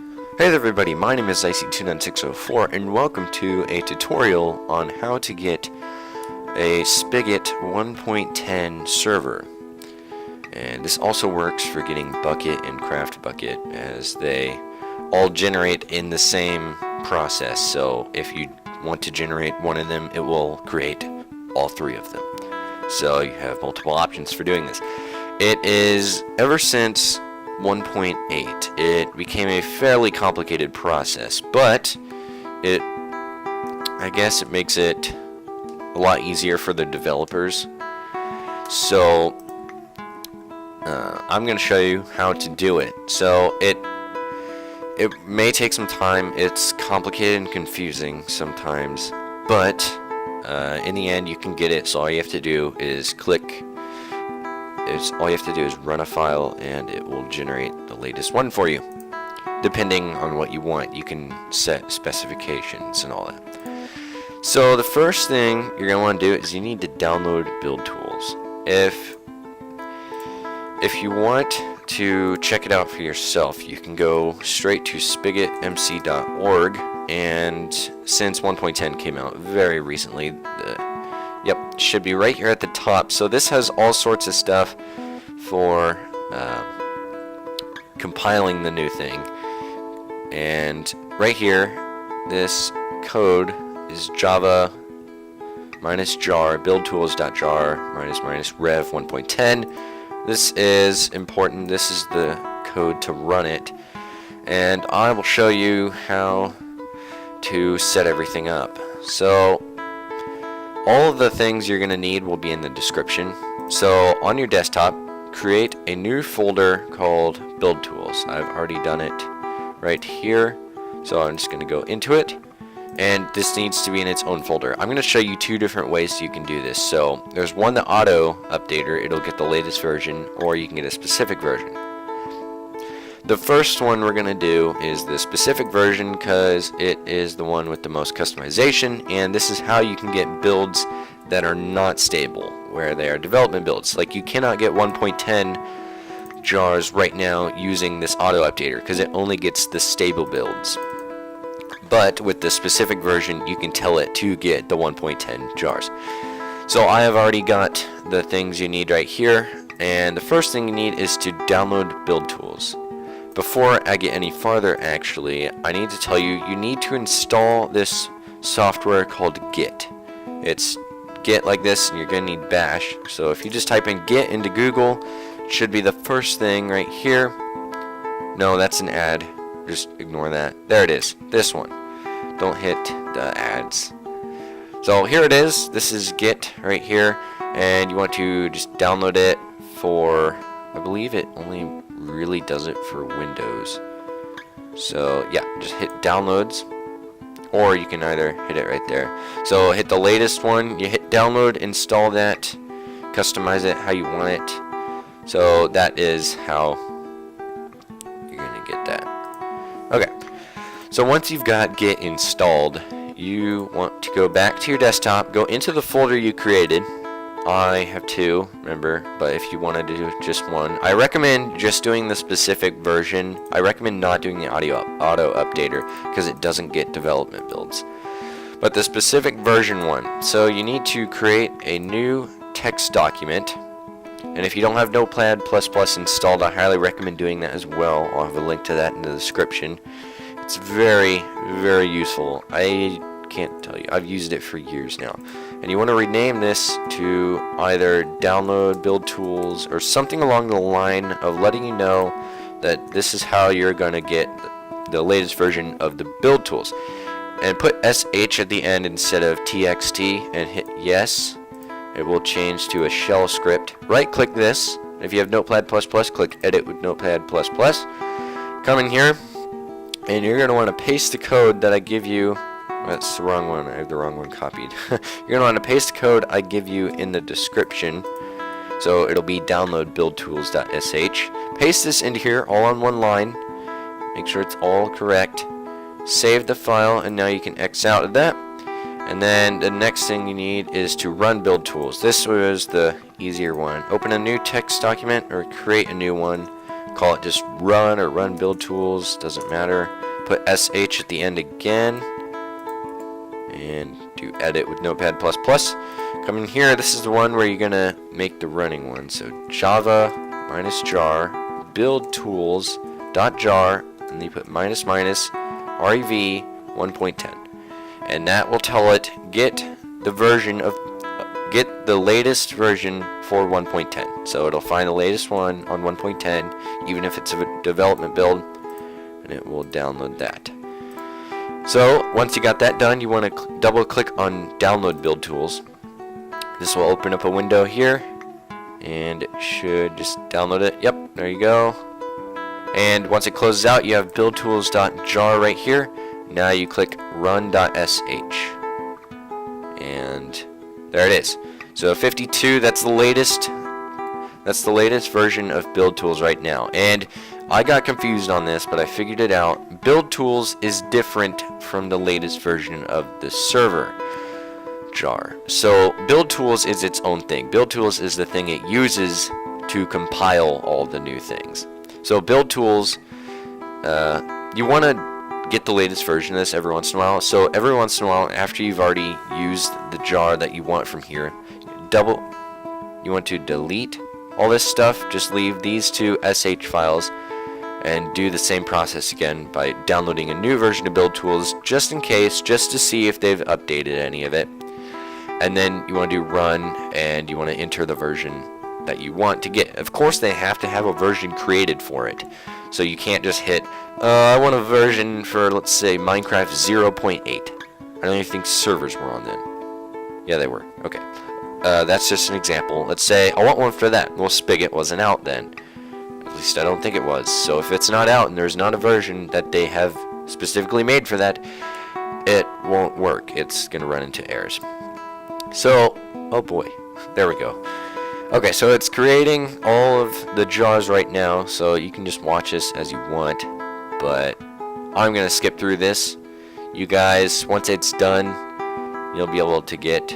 Hey there everybody, my name is IC29604 and welcome to a tutorial on how to get a Spigot 1.10 server. And this also works for getting Bukkit and CraftBukkit, as they all generate in the same process. So if you want to generate one of them, it will create all three of them. So you have multiple options for doing this. It is, ever since 1.8, it became a fairly complicated process, but I guess it makes it a lot easier for the developers. So I'm going to show you how to do it. So it may take some time. It's complicated and confusing sometimes, but in the end you can get it. So all you have to do is run a file and it will generate the latest one for you. Depending on what you want, you can set specifications and all that. So the first thing you're going to want to do is you need to download Buildtools. If you want to check it out for yourself, you can go straight to spigotmc.org, and since 1.10 came out very recently, yep, should be right here at the top. So this has all sorts of stuff for compiling the new thing. And right here, this code is java -jar buildtools.jar --rev 1.10. This is important. This is the code to run it. And I will show you how to set everything up. So all of the things you're going to need will be in the description. So on your desktop, create a new folder called Buildtools. I've already done it right here. So I'm just going to go into it. And this needs to be in its own folder. I'm going to show you two different ways you can do this. So there's one, the auto updater. It'll get the latest version, or you can get a specific version. The first one we're going to do is the specific version because it is the one with the most customization, and this is how you can get builds that are not stable, where they are development builds. Like, you cannot get 1.10 jars right now using this auto updater because it only gets the stable builds. But with the specific version, you can tell it to get the 1.10 jars. So I have already got the things you need right here, and the first thing you need is to download Buildtools. Before I get any farther, actually, I need to tell you, you need to install this software called Git. It's Git like this, and you're going to need bash. So if you just type in Git into Google, it should be the first thing right here. No, that's an ad. Just ignore that. There it is. This one. Don't hit the ads. So here it is. This is Git right here, and you want to just download it for, I believe it only really does it for Windows. So yeah, just hit downloads, or you can either hit it right there. So hit the latest one, you hit download, install that, customize it how you want it. So that is how you're gonna get that. Okay, so once you've got Git installed, you want to go back to your desktop, go into the folder you created. I have two, remember, but if you want to do just one, I recommend just doing the specific version. I recommend not doing the auto updater because it doesn't get development builds. But the specific version one, so you need to create a new text document. And if you don't have Notepad++ installed, I highly recommend doing that as well. I'll have a link to that in the description. It's very, very useful. I can't tell you. I've used it for years now. And you want to rename this to either download Buildtools or something along the line of letting you know that this is how you're going to get the latest version of the Buildtools. And put SH at the end instead of TXT and hit yes. It will change to a shell script. Right click this. If you have Notepad++, click edit with Notepad++. Come in here, and you're going to want to paste the code that I give you. That's the wrong one. I have the wrong one copied. You're going to want to paste the code I give you in the description. So it'll be download Buildtools.sh. Paste this into here all on one line. Make sure it's all correct. Save the file, and now you can X out of that. And then the next thing you need is to run Buildtools. This was the easier one. Open a new text document or create a new one. call it just run or run build tools, doesn't matter. Put sh at the end again, and do edit with Notepad++. Come in here, this is the one where you're gonna make the running one. So Java -jar Buildtools.jar, and then you put --rev 1.10, and that will tell it get the latest version for 1.10. So it'll find the latest one on 1.10, even if it's a development build, and it will download that. So once you got that done, you want to double click on download build tools. This will open up a window here, and it should just download it. Yep, there you go. And once it closes out, you have buildtools.jar right here. Now you click RUN.sh, and there it is. So 52, that's the latest version of Buildtools right now. And I got confused on this, but I figured it out. Buildtools is different from the latest version of the server jar. So Buildtools is its own thing. Buildtools is the thing it uses to compile all the new things. So Buildtools, you want to get the latest version of this every once in a while. So every once in a while, after you've already used the jar that you want from here, you want to delete all this stuff. Just leave these two sh files and do the same process again by downloading a new version of Buildtools just in case, just to see if they've updated any of it. And then you want to do run, and you want to enter the version that you want to get. Of course, they have to have a version created for it. So you can't just hit, I want a version for, let's say, Minecraft 0.8. I don't even think servers were on then. Yeah, they were. Okay. That's just an example. Let's say I want one for that. Well, Spigot wasn't out then. At least I don't think it was. So if it's not out and there's not a version that they have specifically made for that, it won't work. It's going to run into errors. So, oh boy. There we go. Okay, so it's creating all of the jars right now, so you can just watch this as you want, but I'm going to skip through this. You guys, once it's done, you'll be able to get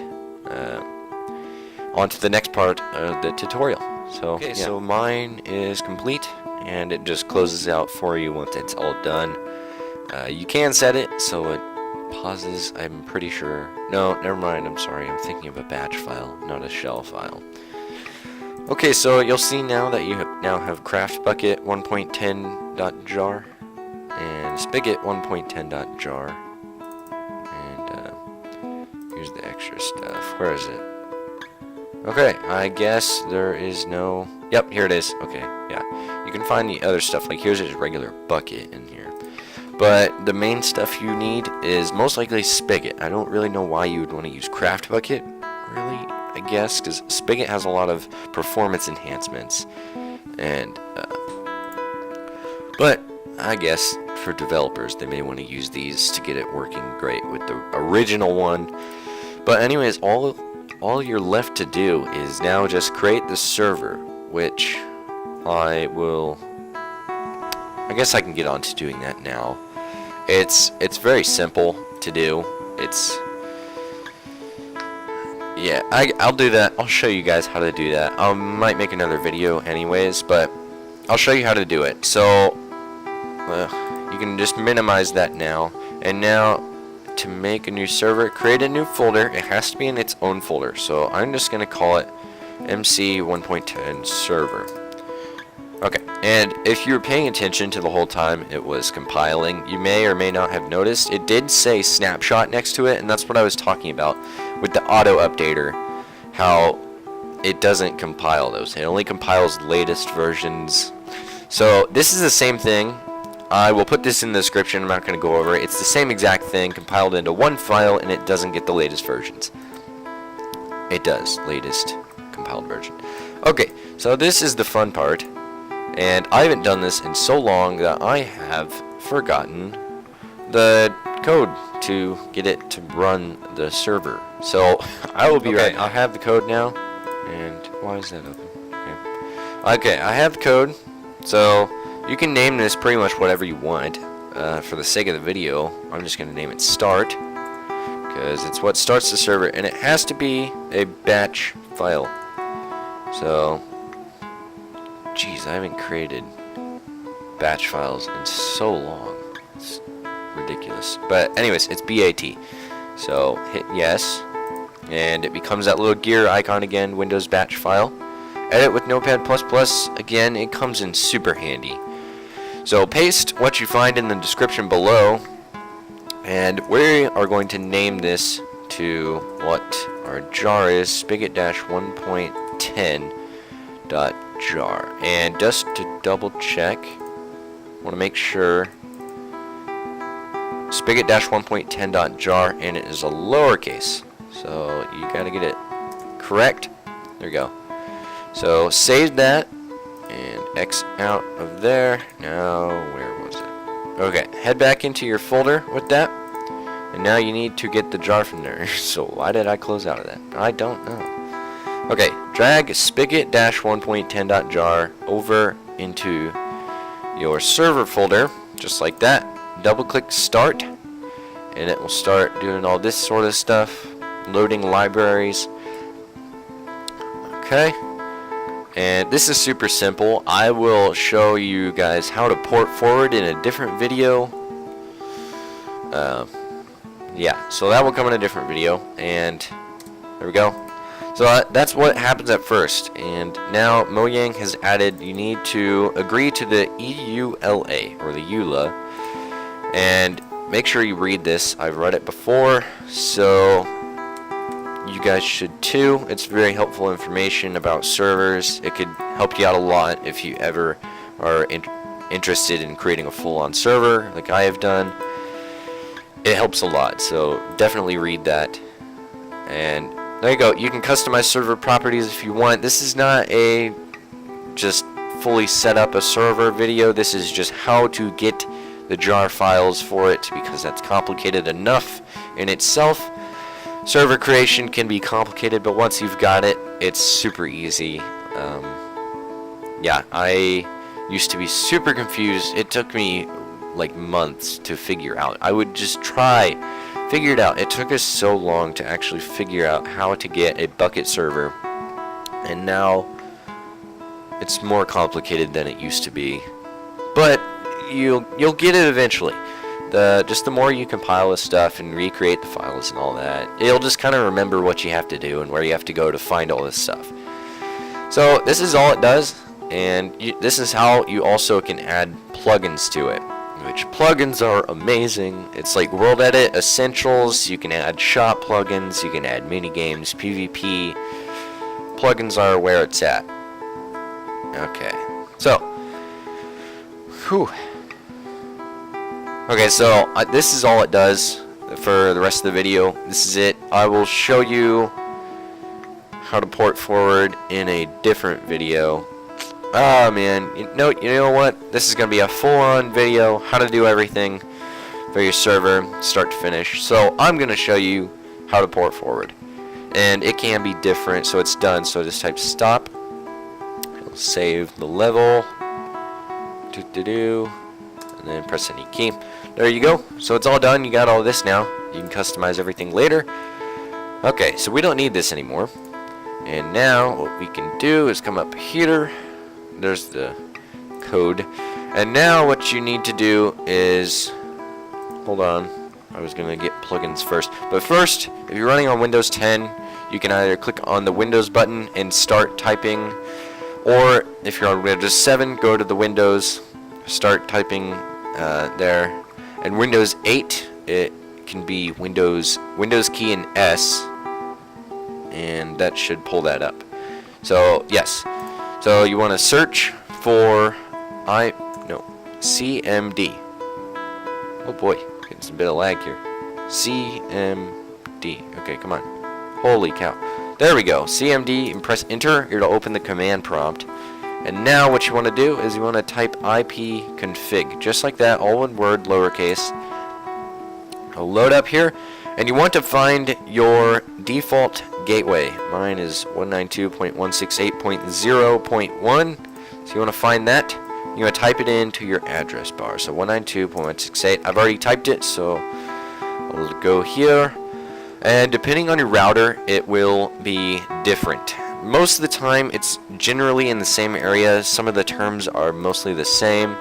onto the next part of the tutorial. So, okay, yeah. So mine is complete, and it just closes out for you once it's all done. You can set it so it pauses, I'm pretty sure. No, never mind, I'm sorry, I'm thinking of a batch file, not a shell file. Okay, so you'll see now that you now have Bukkit 1.10.jar and Spigot 1.10.jar, and here's the extra stuff. Where is it? Okay, I guess there is no. Yep, here it is. Okay, yeah, you can find the other stuff. Like here's just regular Bukkit in here, but the main stuff you need is most likely Spigot. I don't really know why you would want to use Bukkit, really. I guess because Spigot has a lot of performance enhancements, and but I guess for developers they may want to use these to get it working great with the original one. But anyways, all you're left to do is now just create the server, which I guess I can get on to doing that now. It's very simple to do. Yeah, I'll do that. I'll show you guys how to do that. I might make another video anyways, but I'll show you how to do it. So, you can just minimize that now. And now, to make a new server, create a new folder. It has to be in its own folder. So, I'm just going to call it MC 1.10 server. Okay, and if you were paying attention to the whole time it was compiling, you may or may not have noticed it did say snapshot next to it, and that's what I was talking about with the auto updater, how it doesn't compile those. It only compiles latest versions. So this is the same thing. I will put this in the description. I'm not going to go over it. It's the same exact thing compiled into one file, and it doesn't get the latest versions. It does, latest compiled version. Okay, so this is the fun part. And I haven't done this in so long that I have forgotten the code to get it to run the server. So I will be right. I have the code now. And why is that open? Okay, I have the code. So you can name this pretty much whatever you want. For the sake of the video, I'm just going to name it Start, because it's what starts the server, and it has to be a batch file. So, geez, I haven't created batch files in so long. It's ridiculous. But anyways, it's BAT. So hit yes, and it becomes that little gear icon again, Windows batch file. Edit with Notepad++, again, it comes in super handy. So paste what you find in the description below, and we are going to name this to what our jar is, Spigot 1.10.jar. And just to double check, I want to make sure Spigot 1.10.jar, and it is a lowercase. So you gotta get it correct. There you go. So save that and X out of there. Now, where was it? Okay, head back into your folder with that. And now you need to get the jar from there. So why did I close out of that? I don't know. Okay, drag Spigot 1.10.jar over into your server folder, just like that. Double click start, and it will start doing all this sort of stuff, loading libraries. Okay. And this is super simple. I will show you guys how to port forward in a different video. Yeah, so that will come in a different video. And there we go. So that's what happens at first. And now Mojang has added, you need to agree to the EULA, or the EULA. And make sure you read this. I've read it before, so you guys should too. It's very helpful information about servers. It could help you out a lot if you ever are interested in creating a full-on server like I have done. It helps a lot, so definitely read that. And there you go. You can customize server properties if you want. This is not a just fully set up a server video. This is just how to get the jar files for it, because that's complicated enough in itself. Server creation can be complicated, but once you've got it, it's super easy. Yeah, I used to be super confused. It took me like months to figure out. I would just figure it out. It took us so long to actually figure out how to get a Bukkit server, and now it's more complicated than it used to be. But you'll get it eventually. Just the more you compile this stuff and recreate the files and all that, it'll just kind of remember what you have to do and where you have to go to find all this stuff. So this is all it does, and this is how you also can add plugins to it, which plugins are amazing. It's like World Edit Essentials. You can add shop plugins, you can add mini games, PvP. Plugins are where it's at. Okay, so whew. Okay, so this is all it does for the rest of the video. This is it. I will show you how to port forward in a different video. Oh man, you know what? This is gonna be a full-on video, how to do everything for your server, start to finish. So I'm gonna show you how to port forward, and it can be different. So it's done. So just type stop. It'll save the level. And then press any key. There you go. So it's all done. You got all this now. You can customize everything later. Okay, so we don't need this anymore. And now what we can do is come up here. There's the code. And now what you need to do is, hold on, I was going to get plugins first. But first, if you're running on Windows 10, you can either click on the Windows button and start typing. Or if you're on Windows 7, go to the Windows, start typing there. And Windows 8, it can be Windows key and S, and that should pull that up. So yes, so you want to search for CMD. Oh boy, getting some bit of lag here. CMD. Okay, come on. Holy cow. There we go. CMD, and press enter. It'll open the command prompt. And now what you want to do is you want to type ipconfig, just like that, all one word, lowercase. It'll load up here, and you want to find your default gateway. Mine is 192.168.0.1, so you want to find that. You want to type it into your address bar, so 192.168. I've already typed it, so I'll go here. And depending on your router, it will be different. Most of the time, it's generally in the same area. Some of the terms are mostly the same.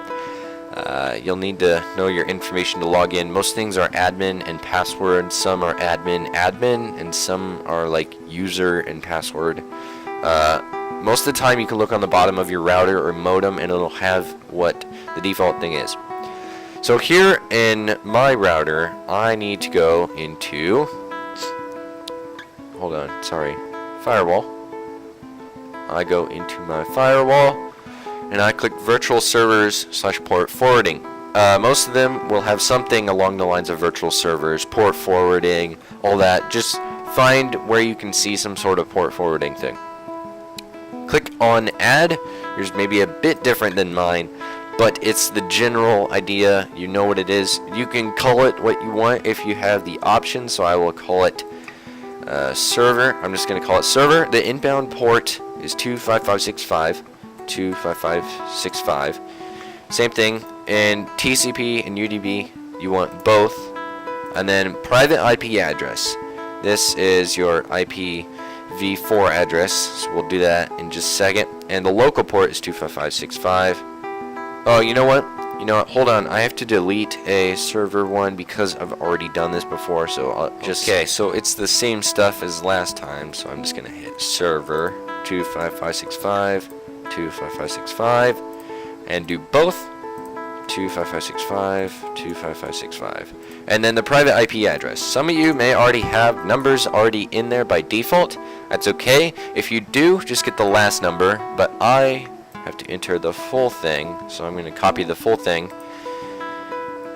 You'll need to know your information to log in. Most things are admin and password. Some are admin, and some are like user and password. Most of the time you can look on the bottom of your router or modem and it'll have what the default thing is. So here in my router, I need to go into, firewall. I go into my firewall and I click virtual servers / port forwarding. Most of them will have something along the lines of virtual servers, port forwarding, all that. Just find where you can see some sort of port forwarding thing. Click on add. Yours may be a bit different than mine, but it's the general idea. You know what it is. You can call it what you want if you have the option, so I will call it server. I'm just going to call it server. The inbound port is 25565. 25565. Same thing. And TCP and UDP, you want both. And then private IP address. This is your IPv4 address. So we'll do that in just a second. And the local port is 25565. Oh, you know what? Hold on. I have to delete a server one because I've already done this before. So I'll just okay. So it's the same stuff as last time. So I'm just gonna hit server 25565, 25565, and do both 25565, 25565, and then the private IP address. Some of you may already have numbers already in there by default. That's okay. If you do, just get the last number. But I have to enter the full thing, so I'm going to copy the full thing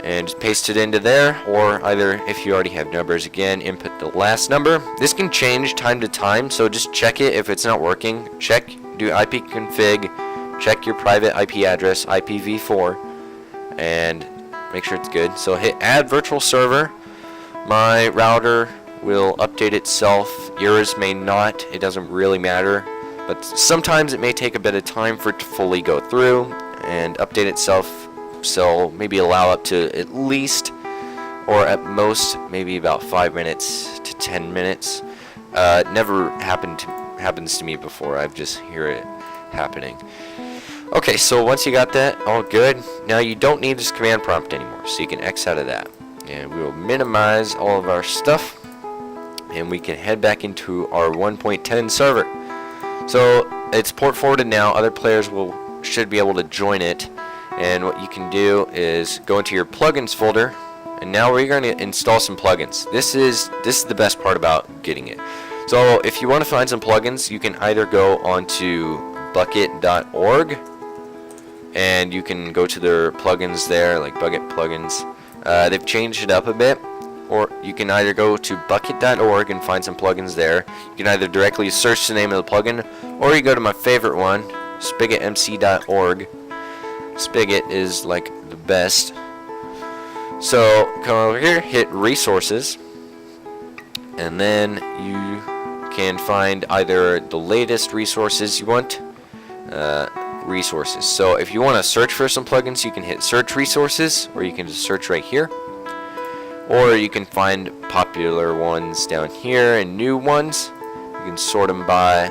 and just paste it into there, or either if you already have numbers, again, input the last number. This can change time to time, so just check it if it's not working. Check, do ipconfig, check your private IP address, IPv4, and make sure it's good. So hit add virtual server. My router will update itself. Yours may not. It doesn't really matter. But sometimes it may take a bit of time for it to fully go through and update itself. So maybe allow up to at least, or at most, maybe about 5 minutes to 10 minutes. Never happens to me before. I've just hear it happening. Okay, so once you got that all good, now you don't need this command prompt anymore, so you can X out of that. And we will minimize all of our stuff, and we can head back into our 1.10 server. So it's port forwarded now. Other players should be able to join it. And what you can do is go into your plugins folder, and now we're going to install some plugins. This is the best part about getting it. So if you want to find some plugins, you can either go onto Bukkit.org, and you can go to their plugins there, like Bukkit plugins. They've changed it up a bit. Or you can either go to Bukkit.org and find some plugins there. You can either directly search the name of the plugin, or you go to my favorite one, SpigotMC.org. Spigot is like the best. So come over here, hit resources, and then you can find either the latest resources you want. Resources. So if you want to search for some plugins, you can hit search resources, or you can just search right here. Or you can find popular ones down here and new ones. You can sort them by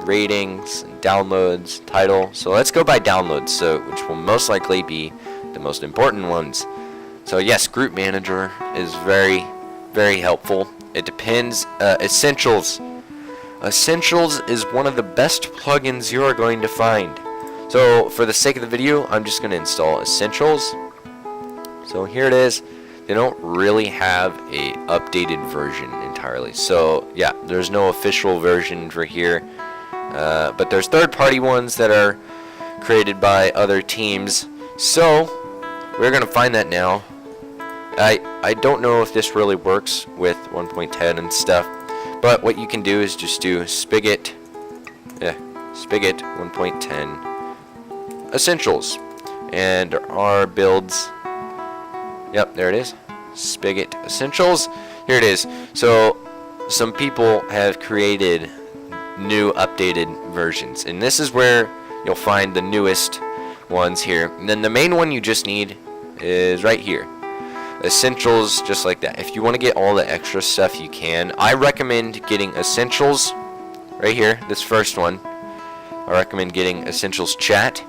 ratings and downloads, title. So let's go by downloads, which will most likely be the most important ones. So yes, Group Manager is very, very helpful. It depends. Essentials. Essentials is one of the best plugins you are going to find. So for the sake of the video, I'm just going to install Essentials. So here it is. They don't really have a updated version entirely. So yeah, there's no official version for here. But there's third-party ones that are created by other teams. So we're going to find that now. I don't know if this really works with 1.10 and stuff. But what you can do is just do Spigot 1.10 Essentials. And our builds. Yep, there it is. Spigot Essentials. Here it is. So some people have created new updated versions, and this is where you'll find the newest ones here. And then the main one you just need is right here. Essentials, just like that. If you want to get all the extra stuff, you can. I recommend getting Essentials right here, this first one. I recommend getting Essentials Chat.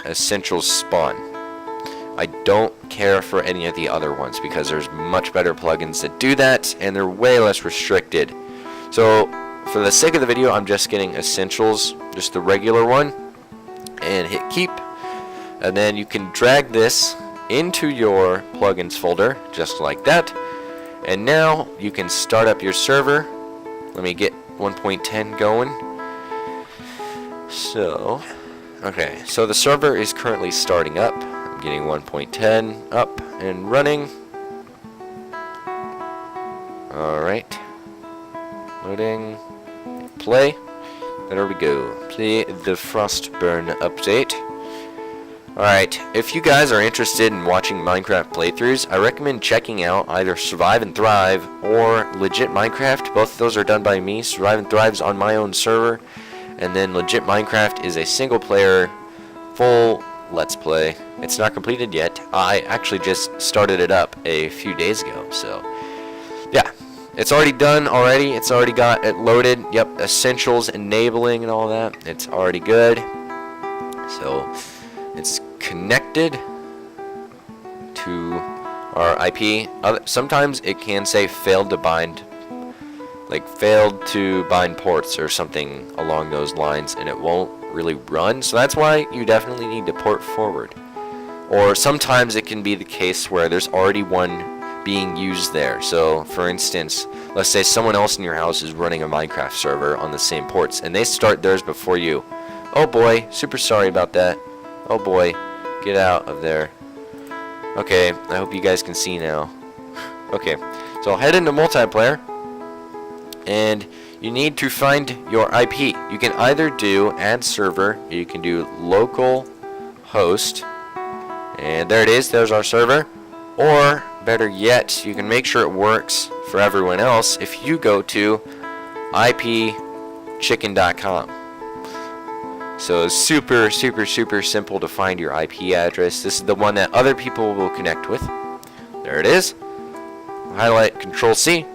Essentials spawn. I don't care for any of the other ones because there's much better plugins that do that, and they're way less restricted. So for the sake of the video, I'm just getting Essentials, just the regular one, and hit keep. And then you can drag this into your plugins folder, just like that. And now you can start up your server. Let me get 1.10 going. So, okay, so the server is currently starting up. I'm getting 1.10 up and running. Alright. Loading. Play. There we go. Play the Frostburn update. Alright, if you guys are interested in watching Minecraft playthroughs, I recommend checking out either Survive and Thrive or Legit Minecraft. Both of those are done by me. Survive and Thrive is on my own server, and then Legit Minecraft is a single player, full Let's Play. It's not completed yet. I actually just started it up a few days ago, so yeah. It's already done already. It's already got it loaded. Yep, Essentials enabling and all that. It's already good. So it's connected to our IP. Sometimes it can say failed to bind, like failed to bind ports or something along those lines, and it won't really run. So that's why you definitely need to port forward. Or sometimes it can be the case where there's already one being used there. So for instance, let's say someone else in your house is running a Minecraft server on the same ports, and they start theirs before you. Oh boy, super sorry about that. Oh boy, get out of there. Okay, I hope you guys can see now. Okay, so I'll head into multiplayer, and you need to find your IP. You can either do add server, you can do local host, and there it is, there's our server. Or, better yet, you can make sure it works for everyone else if you go to ipchicken.com. So super simple to find your IP address. This is the one that other people will connect with. There it is. Highlight Control-C.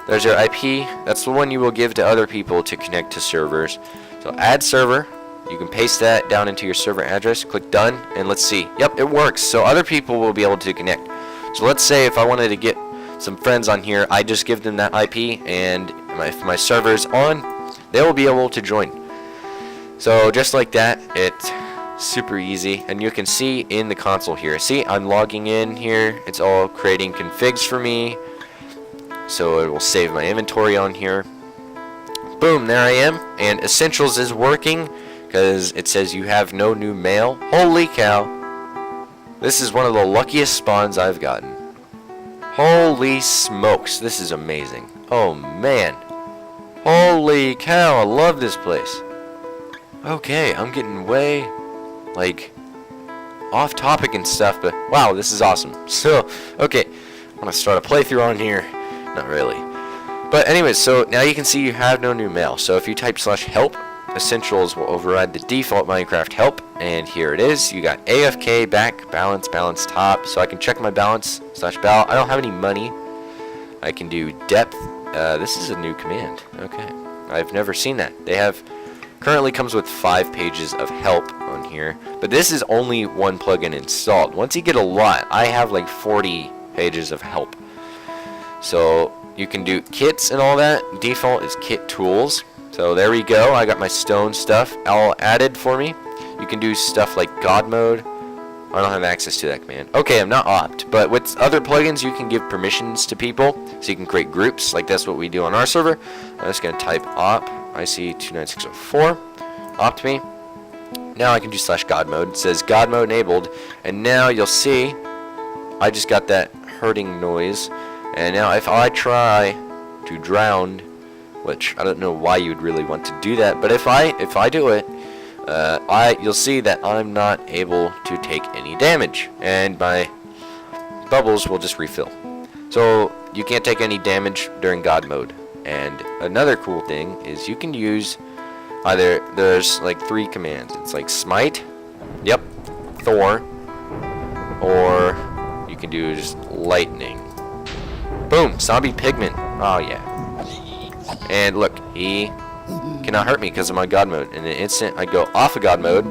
There's your IP. That's the one you will give to other people to connect to servers. So add server. You can paste that down into your server address. Click done, and let's see. Yep, it works. So other people will be able to connect. So let's say if I wanted to get some friends on here, I just give them that IP, and if my server is on, they will be able to join. So just like that, it's super easy, and you can see in the console here. See, I'm logging in here. It's all creating configs for me, so it will save my inventory on here. Boom, there I am, and Essentials is working because it says you have no new mail. Holy cow! This is one of the luckiest spawns I've gotten. Holy smokes, this is amazing. Oh man, holy cow! I love this place. Okay, I'm getting way, like, off topic and stuff, but wow, this is awesome. So, okay, I'm gonna start a playthrough on here. Not really. But anyways, so now you can see you have no new mail. So if you type /help, Essentials will override the default Minecraft help, and here it is. You got AFK, back, balance, balance, top. So I can check my balance, /bal. I don't have any money. I can do depth. This is a new command. Okay, I've never seen that. They have... Currently comes with 5 pages of help on here, but this is only one plugin installed. Once you get a lot, I have like 40 pages of help. So you can do kits and all that. Default is kit tools. So there we go. I got my stone stuff all added for me. You can do stuff like God mode. I don't have access to that command. Okay, I'm not opt, but with other plugins you can give permissions to people, so you can create groups. Like that's what we do on our server. I'm just gonna type op. IC29604, opt me. Now I can do /God mode. It says God mode enabled, and now you'll see I just got that hurting noise. And now if I try to drown, which I don't know why you'd really want to do that, but if I do it, you'll see that I'm not able to take any damage, and my bubbles will just refill. So you can't take any damage during God mode. And another cool thing is you can use either, there's like 3 commands. It's like smite, yep, Thor, or you can do just lightning. Boom, zombie pigment. Oh yeah. And look, he cannot hurt me because I'm on God mode. In an instant I go off of God mode,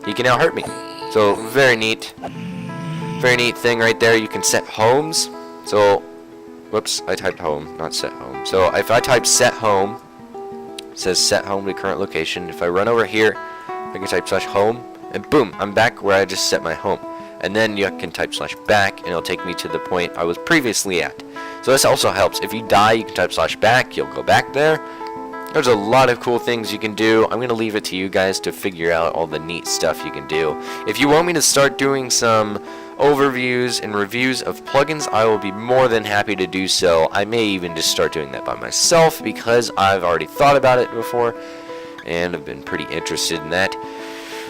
he can now hurt me. So very neat thing right there. You can set homes. So, whoops, I typed home, not set home. So if I type set home, it says set home to current location. If I run over here, I can type /home, and boom, I'm back where I just set my home. And then you can type /back, and it'll take me to the point I was previously at. So this also helps. If you die, you can type /back, you'll go back there. There's a lot of cool things you can do. I'm going to leave it to you guys to figure out all the neat stuff you can do. If you want me to start doing some overviews and reviews of plugins, I will be more than happy to do so. I may even just start doing that by myself because I've already thought about it before and I've been pretty interested in that.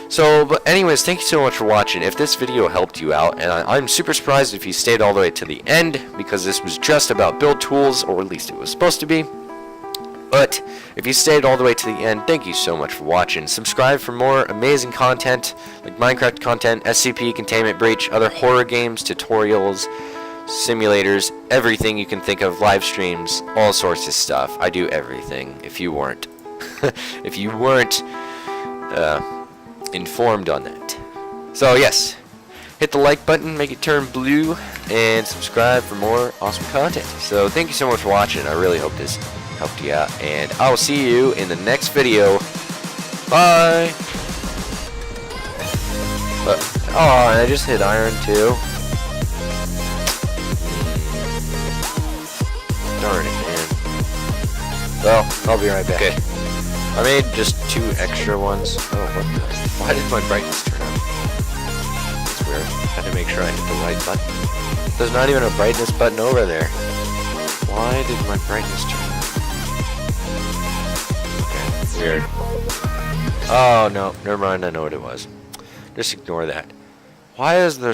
So, but anyways, thank you so much for watching. If this video helped you out, and I'm super surprised if you stayed all the way to the end, because this was just about build tools, or at least it was supposed to be. But if you stayed all the way to the end, thank you so much for watching. Subscribe for more amazing content, like Minecraft content, SCP, Containment Breach, other horror games, tutorials, simulators, everything you can think of, live streams, all sorts of stuff. I do everything, if you weren't. If you weren't informed on that. So yes, hit the like button, make it turn blue, and subscribe for more awesome content. So thank you so much for watching. I really hope this helped you out, and I'll see you in the next video. Bye. Oh, and I just hit iron too. Darn it, man. Well, I'll be right back. Okay. I made just 2 extra ones. Oh, what the? Why did my brightness turn up? That's weird. I had to make sure I hit the right button. There's not even a brightness button over there. Why did my brightness turn up? Okay, weird. Oh, no. Never mind. I know what it was. Just ignore that. Why is there